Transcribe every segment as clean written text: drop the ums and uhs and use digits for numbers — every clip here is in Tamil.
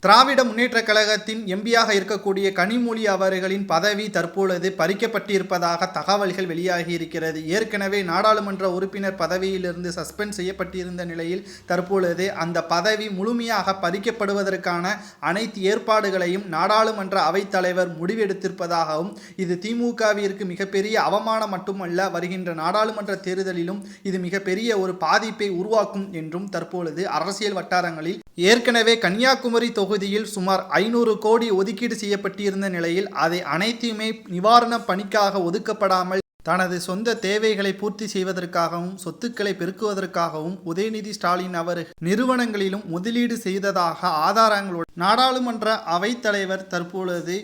திராவிட முன்னேற்றக் கழகத்தின் எம்பியாக இருக்கக்கூடிய கனிமொழி அவர்களின் பதவி தற்பொழுது பறிக்கப்பட்டிருப்பதாக தகவல்கள் வெளியாகி இருக்கிறது. ஏற்கனவே நாடாளுமன்ற உறுப்பினர் பதவியிலிருந்து சஸ்பெண்ட் செய்யப்பட்டிருந்த நிலையில் தற்பொழுது அந்த பதவி முழுமையாக பறிக்கப்படுவதற்கான அனைத்து ஏற்பாடுகளையும் நாடாளுமன்ற அவைத்தலைவர் முடிவெடுத்திருப்பதாகவும், இது திமுகவிற்கு மிகப்பெரிய அவமானம் மட்டுமல்ல, வருகின்ற நாடாளுமன்ற தேர்தலிலும் இது மிகப்பெரிய ஒரு பாதிப்பை உருவாக்கும் என்றும் தற்பொழுது அரசியல் வட்டாரங்களில் ஏற்கனவே கன்னியாகுமரி தொகுதியில் சுமார் 500 கோடி ஒதுக்கீடு செய்யப்பட்டிருந்த நிலையில் அதை அனைத்தையுமே நிவாரண பணிக்காக ஒதுக்கப்படாமல் தனது சொந்த தேவைகளை பூர்த்தி செய்வதற்காகவும் சொத்துக்களை பெருக்குவதற்காகவும் உதயநிதி ஸ்டாலின் அவர்கள் நிறுவனங்களிலும் முதலீடு செய்ததாக ஆதாரங்களோடு நாடாளுமன்ற அவைத்தலைவர் தற்பொழுது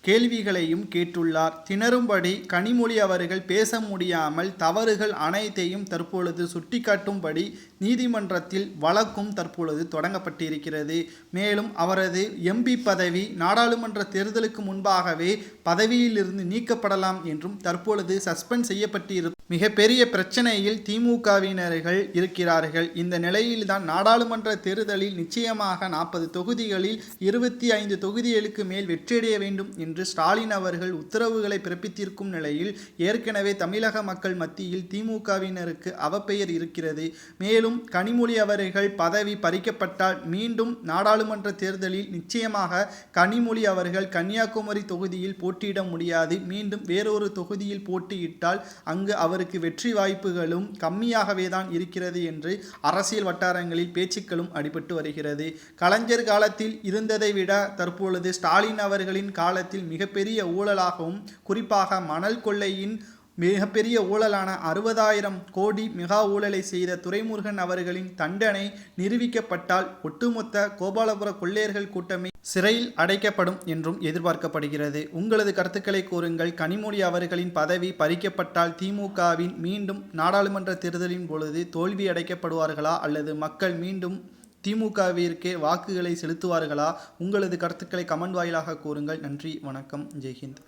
கேள்விகளையும் கேட்டுள்ளார். திணறும்படி கனிமொழி அவர்கள் பேச முடியாமல் தவறுகள் அனைத்தையும் தற்பொழுது சுட்டிக்காட்டும்படி நீதிமன்றத்தில் வழக்கும் தற்பொழுது தொடங்கப்பட்டிருக்கிறது. மேலும் அவரது எம்பி பதவி நாடாளுமன்ற தேர்தலுக்கு முன்பாகவே பதவியிலிருந்து நீக்கப்படலாம் என்றும் தற்பொழுது சஸ்பெண்ட் செய்யப்பட்டிருக்கும் மிகப்பெரிய பிரச்சனையில் திமுகவினர்கள் இருக்கிறார்கள். இந்த நிலையில்தான் நாடாளுமன்ற தேர்தலில் நிச்சயமாக 40 தொகுதிகளில் 25 தொகுதிகளுக்கு மேல் வெற்றியடைய வேண்டும் என்று ஸ்டாலின் அவர்கள் உத்தரவுகளை பிறப்பித்திருக்கும் நிலையில் ஏற்கனவே தமிழக மக்கள் மத்தியில் திமுகவினருக்கு அவப்பெயர் இருக்கிறது. மேலும் கனிமொழி அவர்கள் பதவி பறிக்கப்பட்டால் மீண்டும் நாடாளுமன்ற தேர்தலில் நிச்சயமாக கனிமொழி அவர்கள் கன்னியாகுமரி தொகுதியில் போட்டியிட முடியாது. மீண்டும் வேறொரு தொகுதியில் போட்டியிட்டால் அங்கு அவருக்கு வெற்றி வாய்ப்புகளும் கம்மியாகவே தான் இருக்கிறது என்று அரசியல் வட்டாரங்களில் பேச்சுக்களும் அடிபட்டு வருகிறது. கலைஞர் காலத்தில் இருந்ததை விட தற்பொழுது ஸ்டாலின் அவர்களின் காலத்தில் மிகப்பெரிய ஊழலாகவும், குறிப்பாக மணல் கொள்ளையின் மிகப்பெரிய ஊழலான 60,000 கோடி மெகா ஊழலை செய்த துரைமுருகன் அவர்களின் தண்டனை நிரூபிக்கப்பட்டால் ஒட்டுமொத்த கோபாலபுர கொள்ளையர்கள் கூட்டமே சிறையில் அடைக்கப்படும் என்றும் எதிர்பார்க்கப்படுகிறது. உங்களது கருத்துக்களை கூறுங்கள். கனிமொழி அவர்களின் பதவி பறிக்கப்பட்டால் திமுகவின் மீண்டும் நாடாளுமன்ற தேர்தலின் பொழுது தோல்வி அடைக்கப்படுவார்களா அல்லது மக்கள் மீண்டும் திமுகவிற்கே வாக்குகளை செலுத்துவார்களா? உங்களது கருத்துக்களை கமெண்ட் வாயிலாக கூறுங்கள். நன்றி, வணக்கம், ஜெய்ஹிந்த்.